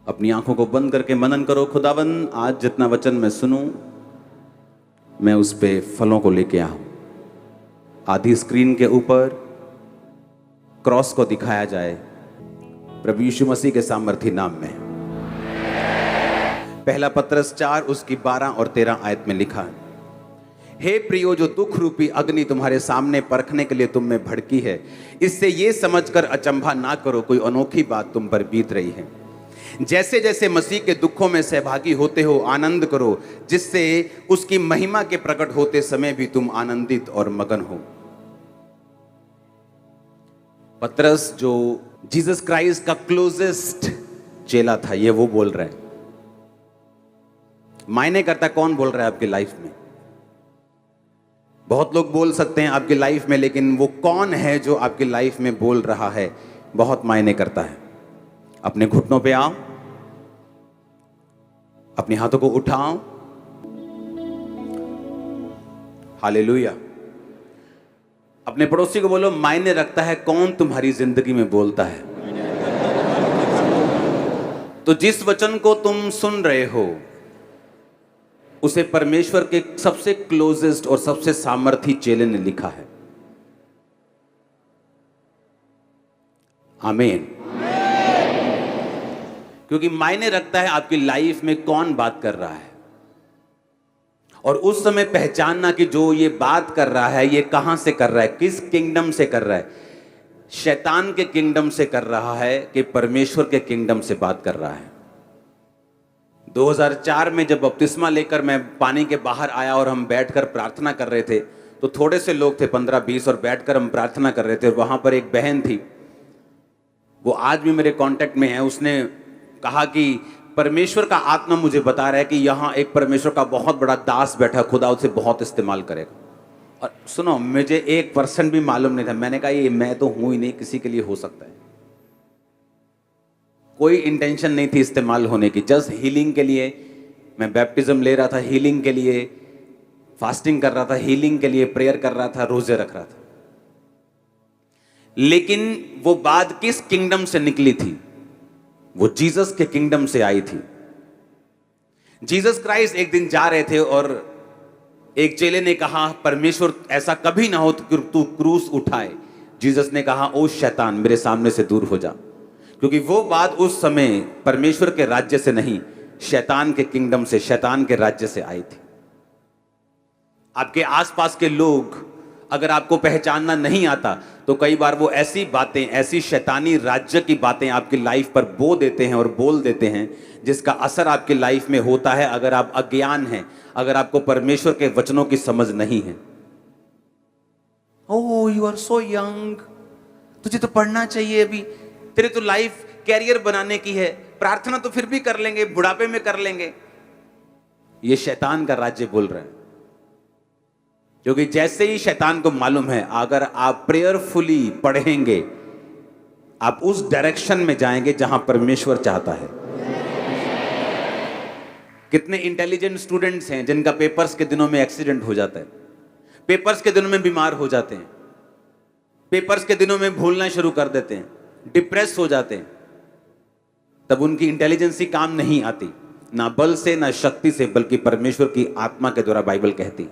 अपनी आंखों को बंद करके मनन करो। खुदावन, आज जितना वचन मैं सुनूं, मैं उस पे फलों को लेके आऊं। आधी स्क्रीन के ऊपर क्रॉस को दिखाया जाए प्रभु यीशु मसीह के सामर्थी नाम में। पहला पत्रस 4 उसकी 12 और 13 आयत में लिखा है, हे प्रियो, जो दुख रूपी अग्नि तुम्हारे सामने परखने के लिए तुम में भड़की है, इससे ये समझकर अचंभा ना करो कोई अनोखी बात तुम पर बीत रही है। जैसे जैसे मसीह के दुखों में सहभागी होते हो आनंद करो, जिससे उसकी महिमा के प्रकट होते समय भी तुम आनंदित और मगन हो। पतरस जो जीसस क्राइस्ट का क्लोजेस्ट चेला था, ये वो बोल रहा है। मायने करता कौन बोल रहा है आपकी लाइफ में? बहुत लोग बोल सकते हैं आपकी लाइफ में, लेकिन वो कौन है जो आपकी लाइफ में बोल रहा है, बहुत मायने करता है। अपने घुटनों पे आओ, अपने हाथों को उठाओ। हालेलुया। अपने पड़ोसी को बोलो, मायने रखता है कौन तुम्हारी जिंदगी में बोलता है। तो जिस वचन को तुम सुन रहे हो, उसे परमेश्वर के सबसे क्लोजेस्ट और सबसे सामर्थी चेले ने लिखा है। आमीन। क्योंकि मायने रखता है आपकी लाइफ में कौन बात कर रहा है, और उस समय पहचानना कि जो ये बात कर रहा है ये कहां से कर रहा है, किस किंगडम से कर रहा है। शैतान के किंगडम से कर रहा है कि परमेश्वर के किंगडम से बात कर रहा है। 2004 में जब बपतिस्मा लेकर मैं पानी के बाहर आया और हम बैठकर प्रार्थना कर रहे थे, तो थोड़े से लोग थे, 15-20, और बैठकर हम प्रार्थना कर रहे थे। और वहां पर एक बहन थी, वो आज भी मेरे कांटेक्ट में है। उसने कहा कि परमेश्वर का आत्मा मुझे बता रहा है कि यहाँ एक परमेश्वर का बहुत बड़ा दास बैठा, खुदा उसे बहुत इस्तेमाल करेगा। और सुनो, मुझे 1% भी मालूम नहीं था। मैंने कहा ये मैं तो हूं ही नहीं, किसी के लिए हो सकता है। कोई इंटेंशन नहीं थी इस्तेमाल होने की, जस्ट हीलिंग के लिए मैं बैप्टिज्म ले रहा था, हीलिंग के लिए फास्टिंग कर रहा था, हीलिंग के लिए प्रेयर कर रहा था, रोजे रख रहा था। लेकिन वो बात किस किंगडम से निकली थी? वो जीसस के किंगडम से आई थी। जीसस क्राइस्ट एक दिन जा रहे थे और एक चेले ने कहा, परमेश्वर ऐसा कभी ना हो कि तू क्रूस उठाए। जीसस ने कहा, ओ शैतान, मेरे सामने से दूर हो जा। क्योंकि वो बात उस समय परमेश्वर के राज्य से नहीं, शैतान के किंगडम से, शैतान के राज्य से आई थी। आपके आसपास के लोग अगर आपको पहचानना नहीं आता, तो कई बार वो ऐसी बातें, ऐसी शैतानी राज्य की बातें आपकी लाइफ पर बो देते हैं और बोल देते हैं, जिसका असर आपकी लाइफ में होता है अगर आप अज्ञान हैं, अगर आपको परमेश्वर के वचनों की समझ नहीं है। ओह, यू आर सो यंग, तुझे तो पढ़ना चाहिए अभी, तेरे तो लाइफ कैरियर बनाने की है, प्रार्थना तो फिर भी कर लेंगे, बुढ़ापे में कर लेंगे। ये शैतान का राज्य बोल रहे हैं। क्योंकि जैसे ही शैतान को मालूम है, अगर आप प्रेयरफुली पढ़ेंगे, आप उस डायरेक्शन में जाएंगे जहां परमेश्वर चाहता है। कितने इंटेलिजेंट स्टूडेंट्स हैं जिनका पेपर्स के दिनों में एक्सीडेंट हो जाता है, पेपर्स के दिनों में बीमार हो जाते हैं, पेपर्स के दिनों में भूलना शुरू कर देते हैं, डिप्रेस हो जाते हैं। तब उनकी इंटेलिजेंसी काम नहीं आती, ना बल से ना शक्ति से, बल्कि परमेश्वर की आत्मा के द्वारा, बाइबल कहती।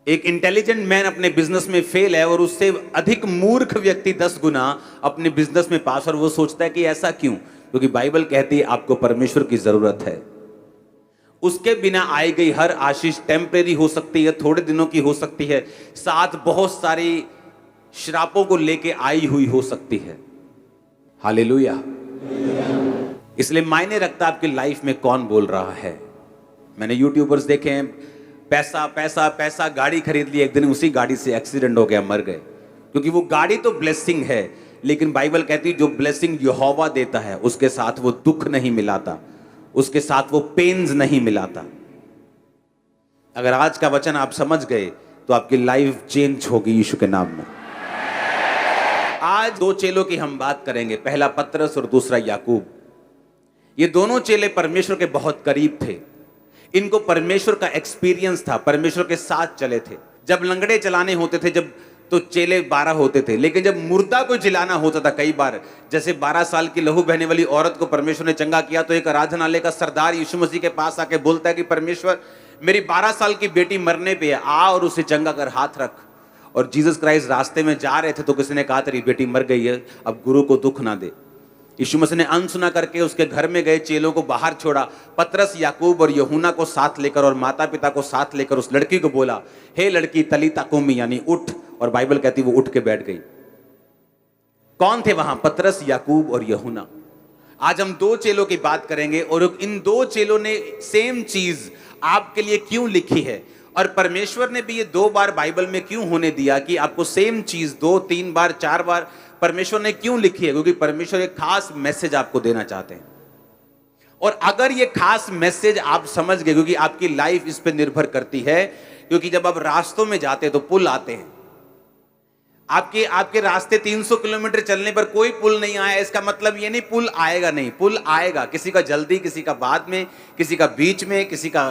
एक इंटेलिजेंट मैन अपने बिजनेस में फेल है और उससे अधिक मूर्ख व्यक्ति 10 गुना अपने बिजनेस में पास, और वो सोचता है कि ऐसा क्यों? क्योंकि बाइबल कहती है आपको परमेश्वर की जरूरत है। उसके बिना आई गई हर आशीष टेम्परेरी हो सकती है, थोड़े दिनों की हो सकती है, साथ बहुत सारी श्रापों को लेके आई हुई हो सकती है। हालेलुया। इसलिए मायने रखता आपकी लाइफ में कौन बोल रहा है। मैंने यूट्यूबर्स देखे हैं, पैसा पैसा पैसा, गाड़ी खरीद ली, एक दिन उसी गाड़ी से एक्सीडेंट हो गया, मर गए। क्योंकि वो गाड़ी तो ब्लेसिंग है, लेकिन बाइबल कहती है जो ब्लेसिंग यहोवा देता है उसके साथ वो दुख नहीं मिलाता, उसके साथ वो पेन्स नहीं मिलाता। अगर आज का वचन आप समझ गए तो आपकी लाइफ चेंज होगी यीशु के नाम में। आज 2 चेलों की हम बात करेंगे, पहला पतरस और दूसरा याकूब। ये दोनों चेले परमेश्वर के बहुत करीब थे। इनको परमेश्वर का एक्सपीरियंस था, परमेश्वर के साथ चले थे। जब लंगड़े चलाने होते थे, जब तो चेले 12 होते थे। लेकिन जब मुर्दा को जिलाना होता था कई बार, जैसे 12 साल की लहू बहने वाली औरत को परमेश्वर ने चंगा किया, तो एक आराधनालय का सरदार यीशु मसीह के पास आके बोलता है कि परमेश्वर मेरी 12 साल की बेटी मरने पे है, आ और उसे चंगा कर, हाथ रख। और जीसस क्राइस्ट रास्ते में जा रहे थे तो किसी ने कहा तेरी बेटी मर गई है, अब गुरु को दुख ना दे। यीशु मसीह ने अनसुना करके उसके घर में गए, चेलों को बाहर छोड़ा, पतरस, याकूब और यूहन्ना को साथ लेकर और माता पिता को साथ लेकर उस लड़की को बोला, हे लड़की तलीता कुमी, यानी उठ। और बाइबल कहती वो उठ के बैठ गई। कौन थे वहां? पतरस, याकूब और यूहन्ना। आज हम 2 चेलों की बात करेंगे और इन 2 चेलों ने सेम चीज आपके लिए क्यों लिखी है, और परमेश्वर ने भी ये 2 बार बाइबल में क्यों होने दिया कि आपको सेम चीज 2, 3 बार, 4 बार परमेश्वर ने क्यों लिखी है? क्योंकि परमेश्वर एक खास मैसेज आपको देना चाहते हैं। और अगर ये खास मैसेज आप समझ गए, क्योंकि आपकी लाइफ इस पे निर्भर करती है, क्योंकि जब आप रास्तों में जाते हैं तो पुल आते हैं। आपके रास्ते 300 किलोमीटर चलने पर कोई पुल नहीं आया, इसका मतलब ये नहीं पुल आएगा नहीं, पुल आएगा। किसी का जल्दी, किसी का बाद में, किसी का बीच में, किसी का।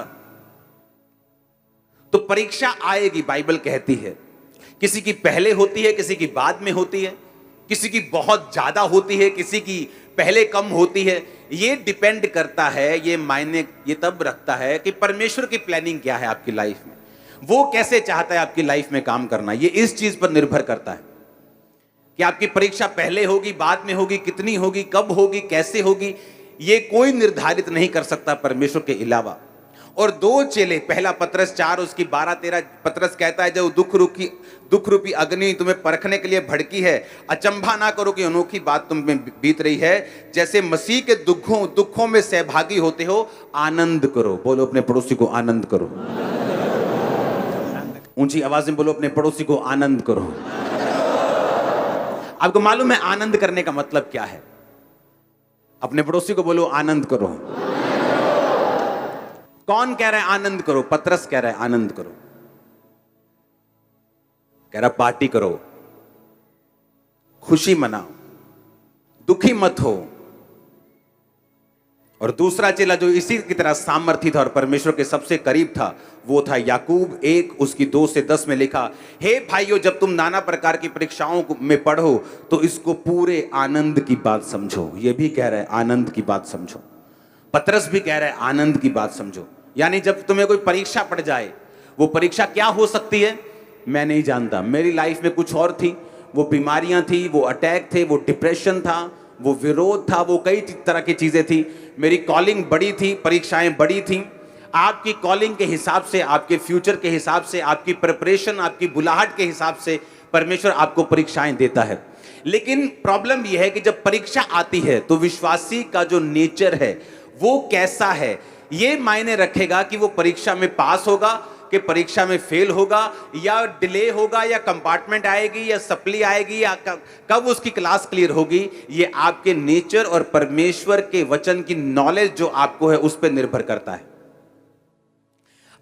तो परीक्षा आएगी, बाइबल कहती है। किसी की पहले होती है, किसी की बाद में होती है, किसी की बहुत ज्यादा होती है, किसी की पहले कम होती है। ये डिपेंड करता है, ये मायने ये तब रखता है कि परमेश्वर की प्लानिंग क्या है आपकी लाइफ में, वो कैसे चाहता है आपकी लाइफ में काम करना। ये इस चीज पर निर्भर करता है कि आपकी परीक्षा पहले होगी, बाद में होगी, कितनी होगी, कब होगी, कैसे होगी, ये कोई निर्धारित नहीं कर सकता परमेश्वर के अलावा। और 2 चेले, पहला पतरस 4 उसकी 12-13, पतरस कहता है जब दुख रूपी अग्नि तुम्हें परखने के लिए भड़की है, अचंभा ना करो कि अनोखी बात तुम में बीत रही है, जैसे मसीह के दुखों में सहभागी होते हो, आनंद करो। बोलो अपने पड़ोसी को आनंद करो। ऊंची आवाज में बोलो अपने पड़ोसी को आनंद करो। आपको मालूम है आनंद करने का मतलब क्या है? अपने पड़ोसी को बोलो आनंद करो। कौन कह रहा है आनंद करो? पतरस कह रहा है आनंद करो, कह रहा पार्टी करो, खुशी मनाओ, दुखी मत हो। और दूसरा चेला जो इसी की तरह सामर्थी था और परमेश्वर के सबसे करीब था, वो था याकूब 1 उसकी 2 से 10 में लिखा, हे भाइयों जब तुम नाना प्रकार की परीक्षाओं में पढ़ो तो इसको पूरे आनंद की बात समझो। ये भी कह रहा है आनंद की बात समझो, पतरस भी कह रहा है आनंद की बात समझो। यानी जब तुम्हें कोई परीक्षा पड़ जाए, वो परीक्षा क्या हो सकती है मैं नहीं जानता। मेरी लाइफ में कुछ और थी, वो बीमारियां थी, वो अटैक थे, वो डिप्रेशन था, वो विरोध था, वो कई तरह की चीजें थी। मेरी कॉलिंग बड़ी थी, परीक्षाएं बड़ी थी। आपकी कॉलिंग के हिसाब से, आपके फ्यूचर के हिसाब से, आपकी प्रिपरेशन, आपकी बुलाहट के हिसाब से परमेश्वर आपको परीक्षाएं देता है। लेकिन प्रॉब्लम यह है कि जब परीक्षा आती है तो विश्वासी का जो नेचर है वो कैसा है, ये मायने रखेगा कि वो परीक्षा में पास होगा कि परीक्षा में फेल होगा, या डिले होगा, या कंपार्टमेंट आएगी, या सप्ली आएगी, या कब उसकी क्लास क्लियर होगी। ये आपके नेचर और परमेश्वर के वचन की नॉलेज जो आपको है उस पर निर्भर करता है।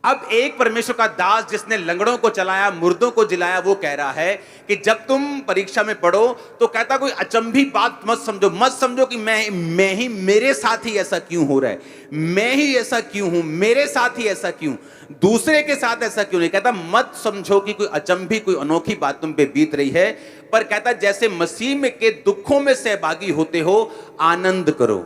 अब एक परमेश्वर का दास जिसने लंगड़ों को चलाया, मुर्दों को जिलाया, वो कह रहा है कि जब तुम परीक्षा में पढ़ो तो कहता कोई अचंभी बात मत समझो कि मैं ही, मेरे साथ ही ऐसा क्यों हो रहा है, मैं ही ऐसा क्यों हूं, मेरे साथ ही ऐसा क्यों, दूसरे के साथ ऐसा क्यों नहीं। कहता मत समझो कि कोई अचंभी, कोई अनोखी बात तुम पे बीत रही है, पर कहता जैसे मसीह में के दुखों में सहभागी होते हो, आनंद करो।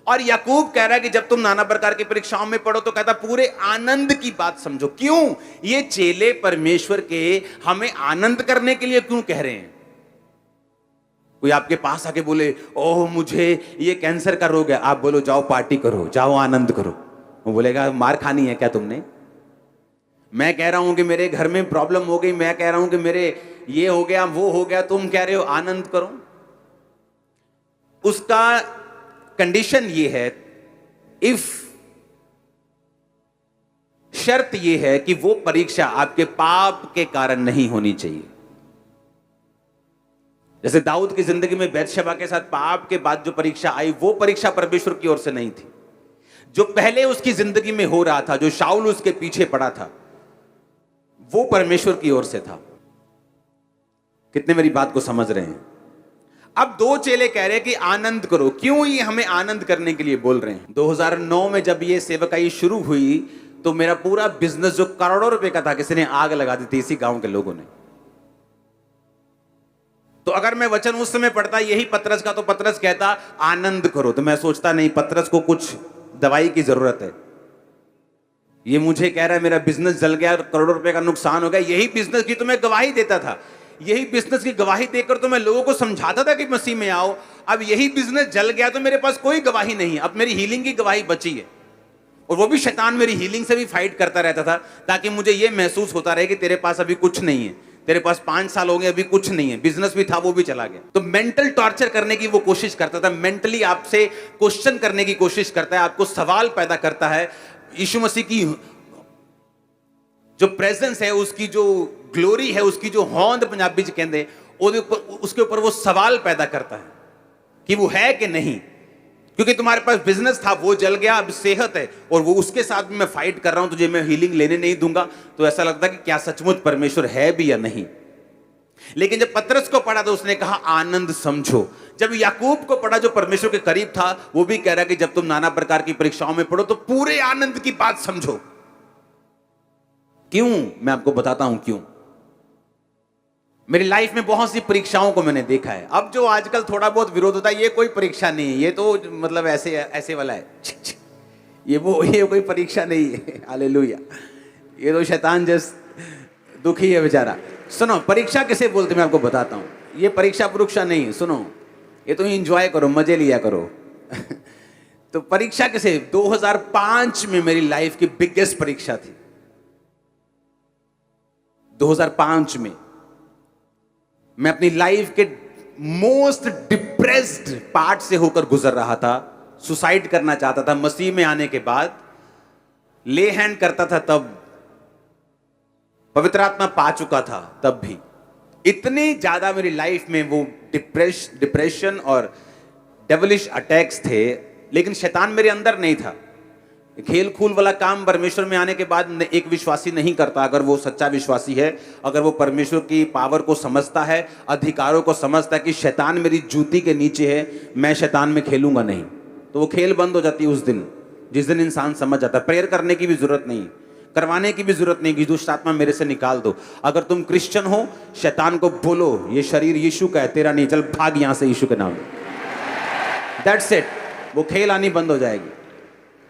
और याकूब कह रहा है कि जब तुम नाना प्रकार की परीक्षाओं में पढ़ो तो कहता पूरे आनंद की बात समझो। क्यों? ये चेले परमेश्वर के हमें आनंद करने के लिए क्यों कह रहे हैं? कोई आपके पास आके बोले ओह मुझे ये कैंसर का रोग है, आप बोलो जाओ पार्टी करो, जाओ आनंद करो, वो बोलेगा मार खानी है क्या तुमने? मैं कह रहा हूं कि मेरे घर में प्रॉब्लम हो गई, मैं कह रहा हूं कि मेरे ये हो गया, वो हो गया, तुम कह रहे हो आनंद करो। उसका कंडीशन ये है, इफ शर्त ये है कि वो परीक्षा आपके पाप के कारण नहीं होनी चाहिए। जैसे दाऊद की जिंदगी में बैतशेबा के साथ पाप के बाद जो परीक्षा आई, वो परीक्षा परमेश्वर की ओर से नहीं थी। जो पहले उसकी जिंदगी में हो रहा था, जो शाऊल उसके पीछे पड़ा था, वो परमेश्वर की ओर से था। कितने मेरी बात को समझ रहे हैं? अब 2 चेले कह रहे हैं कि आनंद करो। क्यों ये हमें आनंद करने के लिए बोल रहे हैं? 2009 में जब ये सेवकाई शुरू हुई तो मेरा पूरा बिजनेस जो करोड़ों रुपए का था, किसी ने आग लगा दी थी इसी गांव के लोगों ने। तो अगर मैं वचन उस समय पढ़ता यही पतरस का, तो पतरस कहता आनंद करो, तो मैं सोचता नहीं, पतरस को कुछ दवाई की जरूरत है। ये मुझे कह रहा है मेरा बिजनेस जल गया, करोड़ों रुपए का नुकसान हो गया, यही बिजनेस की तो मैं गवाही देता था, यही बिजनेस की गवाही देकर तो मैं लोगों को समझाता था कि मसीह में आओ। अब यही बिजनेस जल गया तो मेरे पास कोई गवाही नहीं, अब मेरी हीलिंग की गवाही बची है। और वो भी शैतान मेरी हीलिंग से भी फाइट करता रहता था, ताकि मुझे ये महसूस होता रहे कि तेरे पास अभी कुछ नहीं है, तेरे पास 5 साल हो गए अभी कुछ नहीं है, बिजनेस भी था वो भी चला गया। तो मेंटल टॉर्चर करने की वो कोशिश करता था, मेंटली आपसे क्वेश्चन करने की कोशिश करता है, आपको सवाल पैदा करता है। यीशु मसीह की जो प्रेजेंस है, उसकी जो ग्लोरी है, उसकी जो होंद पंजाबी च कहते, उसके ऊपर वो सवाल पैदा करता है कि वो है कि नहीं, क्योंकि तुम्हारे पास बिजनेस था वो जल गया, अब सेहत है और वो उसके साथ भी मैं फाइट कर रहा हूं, तुझे मैं हीलिंग लेने नहीं दूंगा। तो ऐसा लगता कि क्या सचमुच परमेश्वर है भी या नहीं। लेकिन जब पतरस को पढ़ा तो उसने कहा आनंद समझो। जब याकूब को पढ़ा जो परमेश्वर के करीब था, वो भी कह रहा कि जब तुम नाना प्रकार की परीक्षाओं में पढ़ो तो पूरे आनंद की बात समझो। क्यों? मैं आपको बताता हूं क्यों। मेरी लाइफ में बहुत सी परीक्षाओं को मैंने देखा है। अब जो आजकल थोड़ा बहुत विरोध होता है, ये कोई परीक्षा नहीं है, ये तो मतलब ऐसे ऐसे वाला है, ये कोई परीक्षा नहीं है। हालेलुया। ये तो शैतान जैसा दुखी है बेचारा। सुनो, परीक्षा किसे बोलते मैं आपको बताता हूं। ये परीक्षा परीक्षा नहीं, सुनो, ये तो एंजॉय करो, मजे लिया करो। तो परीक्षा किसे? 2005 में मेरी लाइफ की बिगेस्ट परीक्षा थी। 2005 में मैं अपनी लाइफ के मोस्ट डिप्रेस्ड पार्ट से होकर गुजर रहा था। सुसाइड करना चाहता था। मसीह में आने के बाद ले हैंड करता था, तब पवित्र आत्मा पा चुका था, तब भी इतनी ज्यादा मेरी लाइफ में वो डिप्रेशन और डेविलिश अटैक्स थे। लेकिन शैतान मेरे अंदर नहीं था। खेल खूल वाला काम परमेश्वर में आने के बाद एक विश्वासी नहीं करता। अगर वो सच्चा विश्वासी है, अगर वो परमेश्वर की पावर को समझता है, अधिकारों को समझता है कि शैतान मेरी जूती के नीचे है, मैं शैतान में खेलूंगा नहीं, तो वो खेल बंद हो जाती है उस दिन, जिस दिन इंसान समझ जाता है। प्रेयर करने की भी जरूरत नहीं, करवाने की भी जरूरत नहीं कि दुष्ट आत्मा मेरे से निकाल दो। अगर तुम क्रिश्चियन हो, शैतान को बोलो ये शरीर यीशु का है, तेरा नहीं, चल भाग यहां से यीशु के नाम में। That's it. वो खेल आनी बंद हो जाएगी।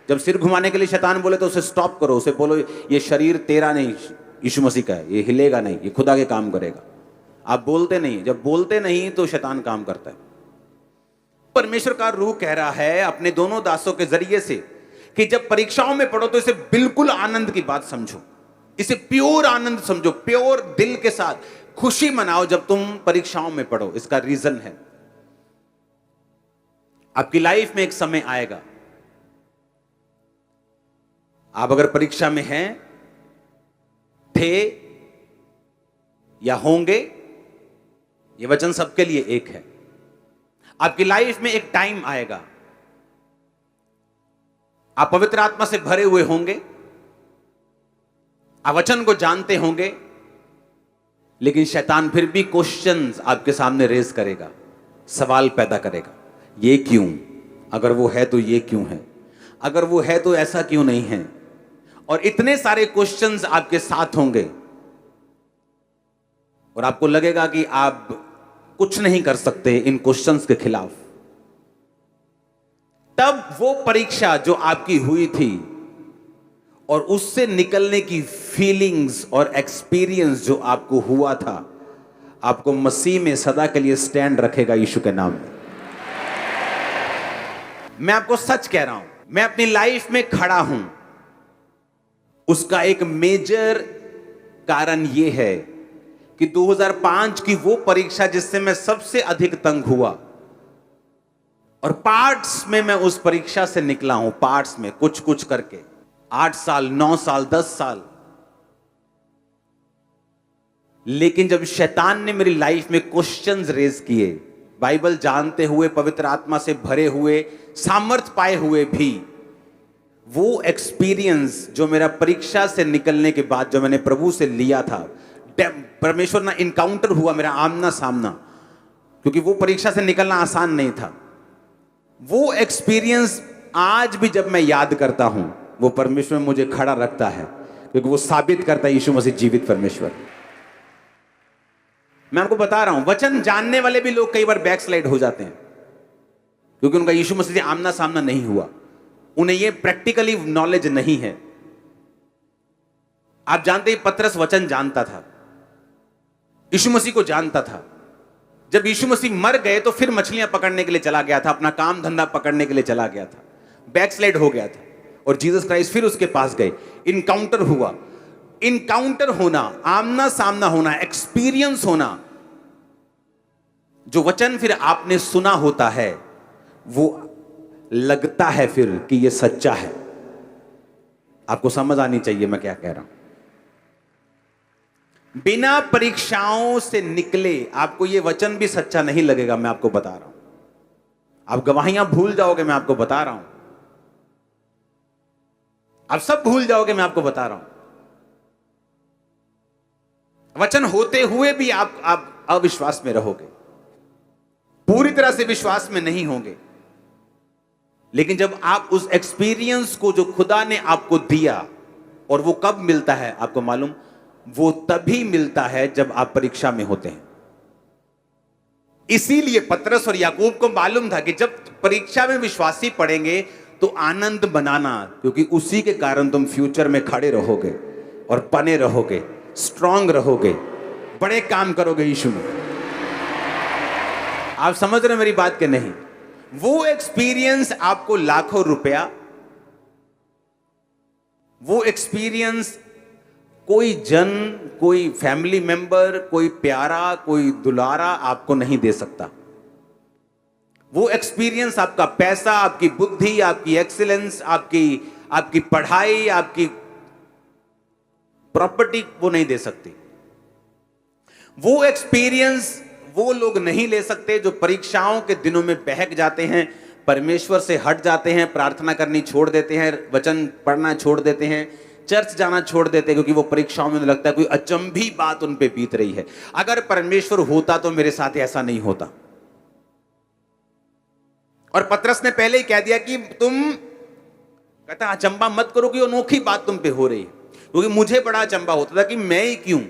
जब सिर घुमाने के लिए शैतान बोले तो उसे स्टॉप करो, उसे बोलो ये शरीर तेरा नहीं, यीशु मसीह का है, ये हिलेगा नहीं, ये खुदा के काम करेगा। आप बोलते नहीं, जब बोलते नहीं तो शैतान काम करता है। परमेश्वर का रूह कह रहा है अपने दोनों दासों के जरिए से कि जब परीक्षाओं में पढ़ो तो इसे बिल्कुल आनंद की बात समझो, इसे प्योर आनंद समझो, प्योर दिल के साथ खुशी मनाओ जब तुम परीक्षाओं में पढ़ो। इसका रीजन है, आपकी लाइफ में एक समय आएगा, आप अगर परीक्षा में हैं, थे या होंगे, यह वचन सबके लिए एक है। आपकी लाइफ में एक टाइम आएगा, आप पवित्र आत्मा से भरे हुए होंगे, आप वचन को जानते होंगे, लेकिन शैतान फिर भी क्वेश्चंस आपके सामने रेज करेगा, सवाल पैदा करेगा। ये क्यों? अगर वो है तो ये क्यों है? अगर वो है तो ऐसा क्यों नहीं है? और इतने सारे क्वेश्चंस आपके साथ होंगे और आपको लगेगा कि आप कुछ नहीं कर सकते इन क्वेश्चंस के खिलाफ। तब वो परीक्षा जो आपकी हुई थी और उससे निकलने की फीलिंग्स और एक्सपीरियंस जो आपको हुआ था, आपको मसीह में सदा के लिए स्टैंड रखेगा यीशु के नाम में। मैं आपको सच कह रहा हूं, मैं अपनी लाइफ में खड़ा हूं, उसका एक मेजर कारण यह है कि 2005 की वो परीक्षा जिससे मैं सबसे अधिक तंग हुआ, और पार्ट्स में मैं उस परीक्षा से निकला हूं, पार्ट्स में कुछ कुछ करके 8 साल, 9 साल, 10 साल। लेकिन जब शैतान ने मेरी लाइफ में क्वेश्चंस रेज किए, बाइबल जानते हुए, पवित्र आत्मा से भरे हुए, सामर्थ पाए हुए भी, वो एक्सपीरियंस जो मेरा परीक्षा से निकलने के बाद जो मैंने प्रभु से लिया था, परमेश्वर ना इनकाउंटर हुआ मेरा आमना सामना, क्योंकि वो परीक्षा से निकलना आसान नहीं था। वो एक्सपीरियंस आज भी जब मैं याद करता हूं, वो परमेश्वर मुझे खड़ा रखता है, क्योंकि वो साबित करता है यीशु मसीह जीवित परमेश्वर। मैं आपको बता रहा हूं, वचन जानने वाले भी लोग कई बार बैकस्लाइड हो जाते हैं, क्योंकि उनका यीशु मसीह से आमना सामना नहीं हुआ, उन्हें यह प्रैक्टिकली नॉलेज नहीं है। आप जानते हैं पतरस वचन जानता था, यीशु मसीह को जानता था। जब यीशु मसीह मर गए तो फिर मछलियां पकड़ने के लिए चला गया था, अपना काम धंधा पकड़ने के लिए चला गया था, बैकस्लाइड हो गया था, और जीसस क्राइस्ट फिर उसके पास गए, इनकाउंटर हुआ। इनकाउंटर होना, आमना सामना होना, एक्सपीरियंस होना, जो वचन फिर आपने सुना होता है वो लगता है फिर कि ये सच्चा है। आपको समझ आनी चाहिए मैं क्या कह रहा हूं। बिना परीक्षाओं से निकले आपको ये वचन भी सच्चा नहीं लगेगा, मैं आपको बता रहा हूं। आप गवाहियां भूल जाओगे, मैं आपको बता रहा हूं। आप सब भूल जाओगे, मैं आपको बता रहा हूं। वचन होते हुए भी आप अविश्वास में रहोगे, पूरी तरह से विश्वास में नहीं होंगे। लेकिन जब आप उस एक्सपीरियंस को जो खुदा ने आपको दिया, और वो कब मिलता है आपको मालूम, वो तभी मिलता है जब आप परीक्षा में होते हैं। इसीलिए पतरस और याकूब को मालूम था कि जब परीक्षा में विश्वासी पड़ेंगे तो आनंद बनाना, क्योंकि उसी के कारण तुम फ्यूचर में खड़े रहोगे और बने रहोगे, स्ट्रांग रहोगे, बड़े काम करोगे यीशु में। आप समझ रहे हो मेरी बात के नहीं? वो एक्सपीरियंस आपको लाखों रुपया, वो एक्सपीरियंस कोई जन, कोई फैमिली मेंबर, कोई प्यारा, कोई दुलारा आपको नहीं दे सकता। वो एक्सपीरियंस आपका पैसा, आपकी बुद्धि, आपकी एक्सीलेंस, आपकी पढ़ाई, आपकी प्रॉपर्टी वो नहीं दे सकती। वो एक्सपीरियंस वो लोग नहीं ले सकते जो परीक्षाओं के दिनों में बहक जाते हैं, परमेश्वर से हट जाते हैं, प्रार्थना करनी छोड़ देते हैं, वचन पढ़ना छोड़ देते हैं, चर्च जाना छोड़ देते हैं, क्योंकि वो परीक्षाओं में लगता है कोई अचंभी बात उन पे बीत रही है। अगर परमेश्वर होता तो मेरे साथ ऐसा नहीं होता। और पतरस ने पहले ही कह दिया कि तुम, कहता अचंबा मत करो कि अनोखी बात तुम पे हो रही है, क्योंकि मुझे बड़ा अचंबा होता था कि मैं ही क्यों,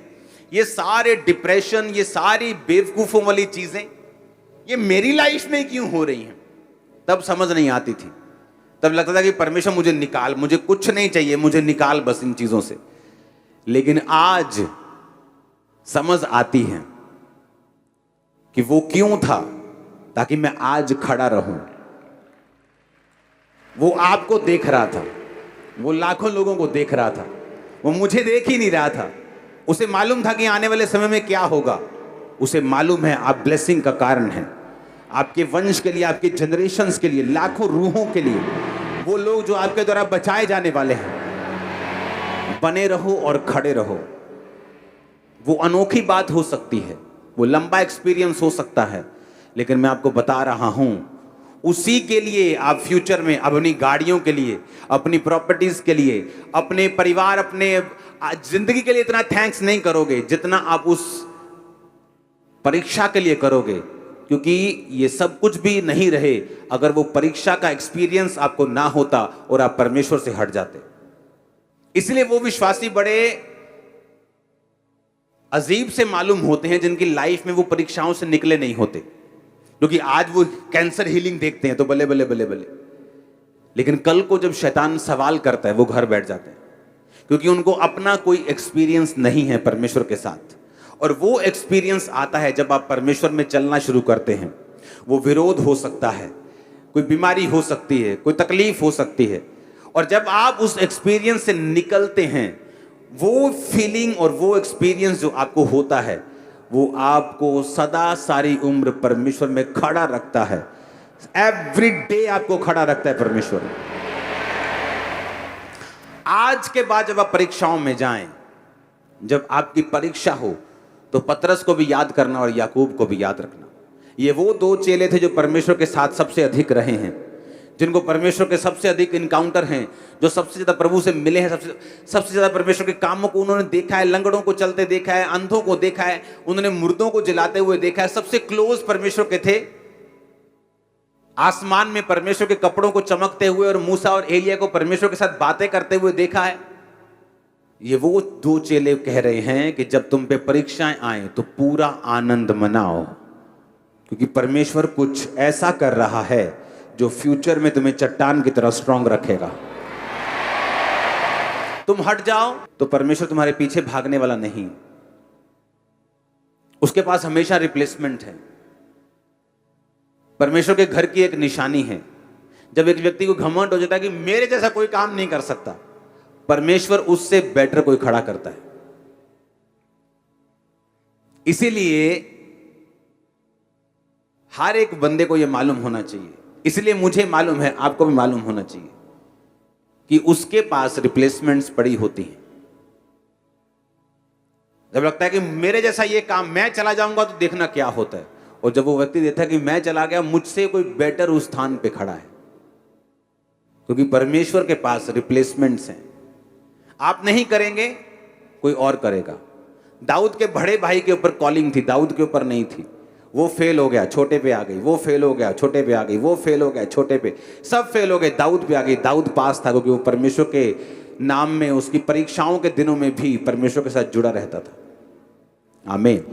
ये सारे डिप्रेशन, ये सारी बेवकूफों वाली चीजें ये मेरी लाइफ में क्यों हो रही हैं। तब समझ नहीं आती थी, तब लगता था कि परमेश्वर मुझे निकाल, मुझे कुछ नहीं चाहिए, मुझे निकाल बस इन चीजों से। लेकिन आज समझ आती है कि वो क्यों था, ताकि मैं आज खड़ा रहूं। वो आपको देख रहा था, वो लाखों लोगों को देख रहा था, वो मुझे देख ही नहीं रहा था। उसे मालूम था कि आने वाले समय में क्या होगा। उसे मालूम है आप ब्लेसिंग का कारण हैं, आपके वंश के लिए, आपके जनरेशंस के लिए, लाखों रूहों के लिए, वो लोग जो आपके द्वारा बचाए जाने वाले हैं। बने रहो और खड़े रहो। वो अनोखी बात हो सकती है, वो लंबा एक्सपीरियंस हो सकता है, लेकिन मैं आपको बता रहा हूं उसी के लिए आप फ्यूचर में अपनी गाड़ियों के लिए, अपनी प्रॉपर्टीज के लिए, अपने परिवार, अपने जिंदगी के लिए इतना थैंक्स नहीं करोगे जितना आप उस परीक्षा के लिए करोगे, क्योंकि ये सब कुछ भी नहीं रहे अगर वो परीक्षा का एक्सपीरियंस आपको ना होता और आप परमेश्वर से हट जाते। इसलिए वो विश्वासी बड़े अजीब से मालूम होते हैं जिनकी लाइफ में वो परीक्षाओं से निकले नहीं होते, क्योंकि आज वो कैंसर हीलिंग देखते हैं तो बल्ले बल्ले बल्ले बल्ले, लेकिन कल को जब शैतान सवाल करता है वो घर बैठ जाते हैं, क्योंकि उनको अपना कोई एक्सपीरियंस नहीं है परमेश्वर के साथ। और वो एक्सपीरियंस आता है जब आप परमेश्वर में चलना शुरू करते हैं। वो विरोध हो सकता है, कोई बीमारी हो सकती है, कोई तकलीफ हो सकती है, और जब आप उस एक्सपीरियंस से निकलते हैं, वो फीलिंग और वो एक्सपीरियंस जो आपको होता है वो आपको सदा सारी उम्र परमेश्वर में खड़ा रखता है। एवरी डे आपको खड़ा रखता है परमेश्वर। आज के बाद जब आप परीक्षाओं में जाएं, जब आपकी परीक्षा हो, तो पतरस को भी याद करना और याकूब को भी याद रखना। ये वो दो चेले थे जो परमेश्वर के साथ सबसे अधिक रहे हैं, जिनको परमेश्वर के सबसे अधिक इनकाउंटर हैं, जो सबसे ज्यादा प्रभु से मिले हैं, सबसे ज्यादा परमेश्वर के कामों को उन्होंने देखा है, लंगड़ों को चलते देखा है, अंधों को देखा है, उन्होंने मुर्दों को जलाते हुए देखा है, सबसे क्लोज परमेश्वर के थे। आसमान में परमेश्वर के कपड़ों को चमकते हुए और मूसा और एलिया को परमेश्वर के साथ बातें करते हुए देखा है। ये वो दो चेले कह रहे हैं कि जब तुम पे परीक्षाएं आए तो पूरा आनंद मनाओ, क्योंकि परमेश्वर कुछ ऐसा कर रहा है जो फ्यूचर में तुम्हें चट्टान की तरह स्ट्रांग रखेगा। तुम हट जाओ तो परमेश्वर तुम्हारे पीछे भागने वाला नहीं, उसके पास हमेशा रिप्लेसमेंट है। परमेश्वर के घर की एक निशानी है, जब एक व्यक्ति को घमंड हो जाता है कि मेरे जैसा कोई काम नहीं कर सकता, परमेश्वर उससे बेटर कोई खड़ा करता है। इसीलिए हर एक बंदे को यह मालूम होना चाहिए, इसलिए मुझे मालूम है, आपको भी मालूम होना चाहिए कि उसके पास रिप्लेसमेंट्स पड़ी होती हैं। जब लगता है कि मेरे जैसा ये काम मैं चला जाऊंगा तो देखना क्या होता है, और जब वो व्यक्ति देखता है कि मैं चला गया, मुझसे कोई बेटर उस स्थान पे खड़ा है, क्योंकि परमेश्वर के पास रिप्लेसमेंट्स हैं। आप नहीं करेंगे, कोई और करेगा। दाऊद के बड़े भाई के ऊपर कॉलिंग थी, दाऊद के ऊपर नहीं थी। वो फेल हो गया, छोटे पे आ गई, वो फेल हो गया, छोटे पे आ गई, वो फेल हो गया, छोटे पे, सब फेल हो गए, दाऊद पे आ गई। दाऊद पास था क्योंकि वो परमेश्वर के नाम में, उसकी परीक्षाओं के दिनों में भी परमेश्वर के साथ जुड़ा रहता था। आमीन।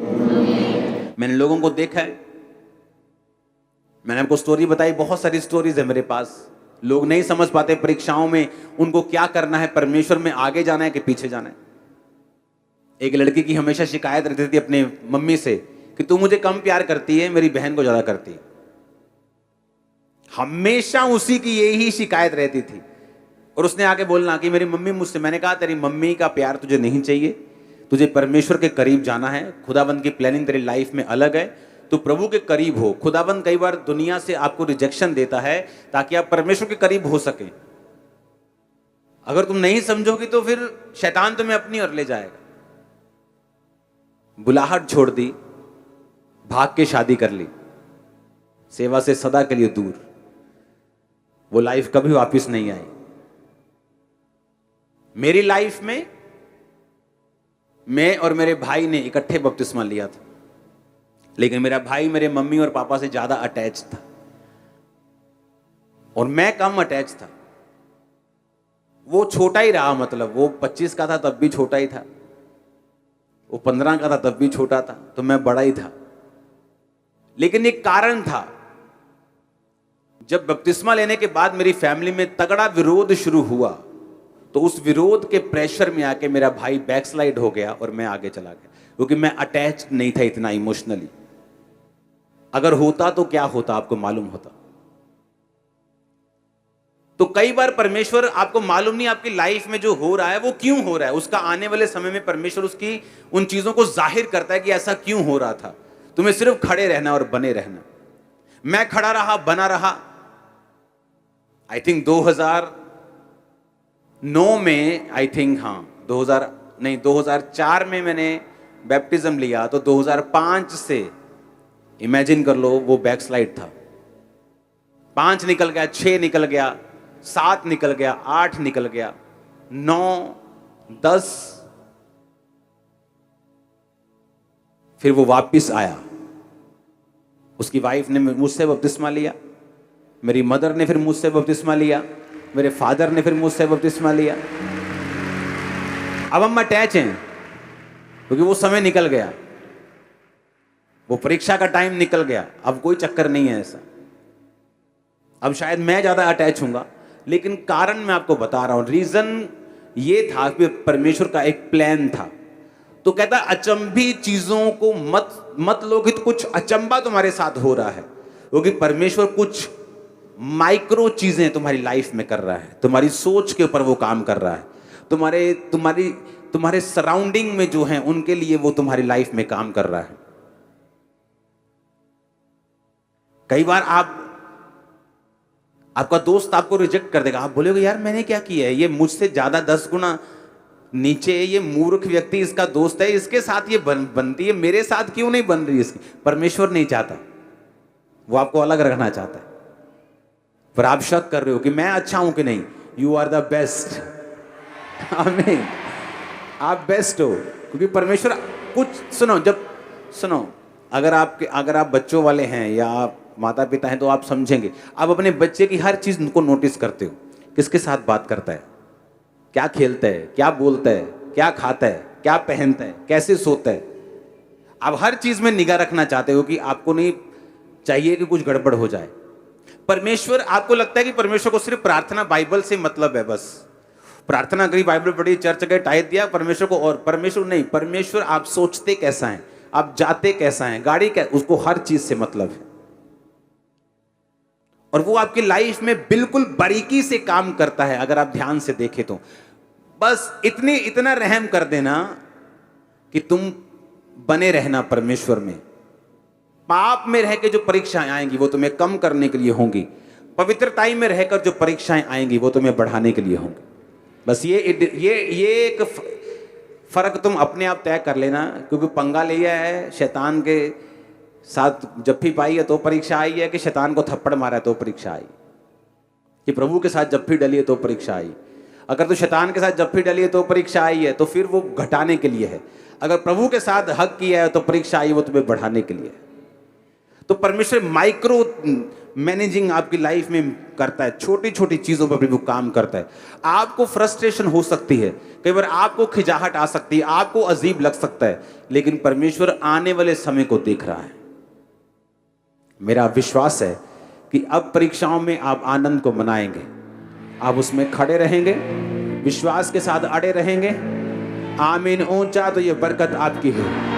मैंने लोगों को देखा है, मैंने आपको स्टोरी बताई, बहुत सारी स्टोरीज है मेरे पास। लोग नहीं समझ पाते परीक्षाओं में उनको क्या करना है, परमेश्वर में आगे जाना है कि पीछे जाना है। एक लड़की की हमेशा शिकायत रहती थी अपने मम्मी से कि तू मुझे कम प्यार करती है, मेरी बहन को ज्यादा करती है। हमेशा उसी की यही शिकायत रहती थी, और उसने आके बोलना कि मेरी मम्मी मुझसे, मैंने कहा तेरी मम्मी का प्यार तुझे नहीं चाहिए, तुझे परमेश्वर के करीब जाना है। खुदाबंद की प्लानिंग तेरी लाइफ में अलग है, तो प्रभु के करीब हो। खुदाबंद कई बार दुनिया से आपको रिजेक्शन देता है ताकि आप परमेश्वर के करीब हो सके। अगर तुम नहीं समझोगे तो फिर शैतान तुम्हें अपनी ओर ले जाएगा। बुलाहट छोड़ दी, भाग के शादी कर ली, सेवा से सदा के लिए दूर, वो लाइफ कभी वापस नहीं आई। मेरी लाइफ में मैं और मेरे भाई ने इकट्ठे बपतिस्मा लिया था, लेकिन मेरा भाई मेरे मम्मी और पापा से ज्यादा अटैच था और मैं कम अटैच था। वो छोटा ही रहा, मतलब वो 25 का था तब भी छोटा ही था, वो 15 का था तब भी छोटा था, तो मैं बड़ा ही था। लेकिन एक कारण था, जब बपतिस्मा लेने के बाद मेरी फैमिली में तगड़ा विरोध शुरू हुआ, तो उस विरोध के प्रेशर में आके मेरा भाई बैकस्लाइड हो गया और मैं आगे चला गया, क्योंकि मैं अटैच नहीं था इतना इमोशनली। अगर होता तो क्या होता आपको मालूम होता। तो कई बार परमेश्वर, आपको मालूम नहीं आपकी लाइफ में जो हो रहा है वो क्यों हो रहा है, उसका आने वाले समय में परमेश्वर उसकी उन चीजों को जाहिर करता है कि ऐसा क्यों हो रहा था। तुम्हें सिर्फ खड़े रहना और बने रहना। मैं खड़ा रहा, बना रहा। आई थिंक 2009 में, आई थिंक, हाँ 2004 में मैंने बैप्टिज्म लिया, तो 2005 से इमेजिन कर लो वो बैकस्लाइड था। 5 निकल गया, 6 निकल गया, 7 निकल गया, 8 निकल गया, 9, 10, फिर वो वापस आया। उसकी वाइफ ने मुझसे बपतिस्मा लिया, मेरी मदर ने फिर मुझसे बपतिस्मा लिया, मेरे फादर ने फिर मुझसे बपतिस्मा लिया। अब हम अटैच हैं क्योंकि वो समय निकल गया, वो परीक्षा का टाइम निकल गया। अब कोई चक्कर नहीं है ऐसा। अब शायद मैं ज्यादा अटैच हूंगा, लेकिन कारण मैं आपको बता रहा हूं। रीजन ये था कि परमेश्वर का एक प्लान था। तो कहता अचंभी चीजों को मत लो कि कुछ अचंबा तुम्हारे साथ हो रहा है, क्योंकि परमेश्वर कुछ माइक्रो चीजें तुम्हारी लाइफ में कर रहा है। तुम्हारी सोच के ऊपर वो काम कर रहा है, तुम्हारे सराउंडिंग में जो हैं उनके लिए वो तुम्हारी लाइफ में काम कर रहा है। कई बार आपका दोस्त आपको रिजेक्ट कर देगा, आप बोलोगे यार मैंने क्या किया है, ये मुझसे ज्यादा 10 गुना नीचे, ये मूर्ख व्यक्ति इसका दोस्त है, इसके साथ ये बनती है, मेरे साथ क्यों नहीं बन रही इसकी। परमेश्वर नहीं चाहता, वो आपको अलग रखना चाहता है। पर आप शक कर रहे हो कि मैं अच्छा हूं कि नहीं। You are the best. आमीन। आप बेस्ट हो, क्योंकि परमेश्वर कुछ, सुनो, अगर आप बच्चों वाले हैं या आप माता पिता हैं तो आप समझेंगे। आप अपने बच्चे की हर चीज को नोटिस करते हो, किसके साथ बात करता है, क्या खेलता है, क्या बोलता है, क्या खाता है, क्या पहनता है, कैसे सोता है। आप हर चीज में निगाह रखना चाहते हो कि आपको नहीं चाहिए कि कुछ गड़बड़ हो जाए। परमेश्वर, आपको लगता है कि परमेश्वर को सिर्फ प्रार्थना बाइबल से मतलब है, बस प्रार्थना करी, बाइबल पढ़ी, चर्च गए, टाइट दिया, परमेश्वर को। और परमेश्वर नहीं, परमेश्वर आप सोचते कैसा है, आप जाते कैसा है, गाड़ी क्या, उसको हर चीज से मतलब है। और वो आपकी लाइफ में बिल्कुल बारीकी से काम करता है। अगर आप ध्यान से देखें तो बस इतना रहम कर देना कि तुम बने रहना परमेश्वर में। पाप में रह के जो परीक्षाएं आएंगी वो तुम्हें कम करने के लिए होंगी, पवित्रताई में रहकर जो परीक्षाएं आएंगी वो तुम्हें बढ़ाने के लिए होंगी। बस ये एक फर्क तुम अपने आप तय कर लेना, क्योंकि पंगा लिया है शैतान के साथ, जप्फी पाई है तो परीक्षा आई है, कि शैतान को थप्पड़ मारा है तो परीक्षा आई, कि प्रभु के साथ जप्फी डली है तो परीक्षा आई। अगर तो शैतान के साथ जप्फी डली है तो परीक्षा आई है, तो फिर वो घटाने के लिए है। अगर प्रभु के साथ हक किया है तो परीक्षा आई, वो तुम्हें बढ़ाने के लिए है। तो परमेश्वर माइक्रो मैनेजिंग आपकी लाइफ में करता है, छोटी छोटी चीजों पर प्रभु काम करता है। आपको फ्रस्ट्रेशन हो सकती है, कई बार आपको खिजाहट आ सकती है, आपको अजीब लग सकता है, लेकिन परमेश्वर आने वाले समय को देख रहा है। मेरा विश्वास है कि अब परीक्षाओं में आप आनंद को मनाएंगे, आप उसमें खड़े रहेंगे, विश्वास के साथ अड़े रहेंगे। आमीन ऊंचा तो ये बरकत आपकी है।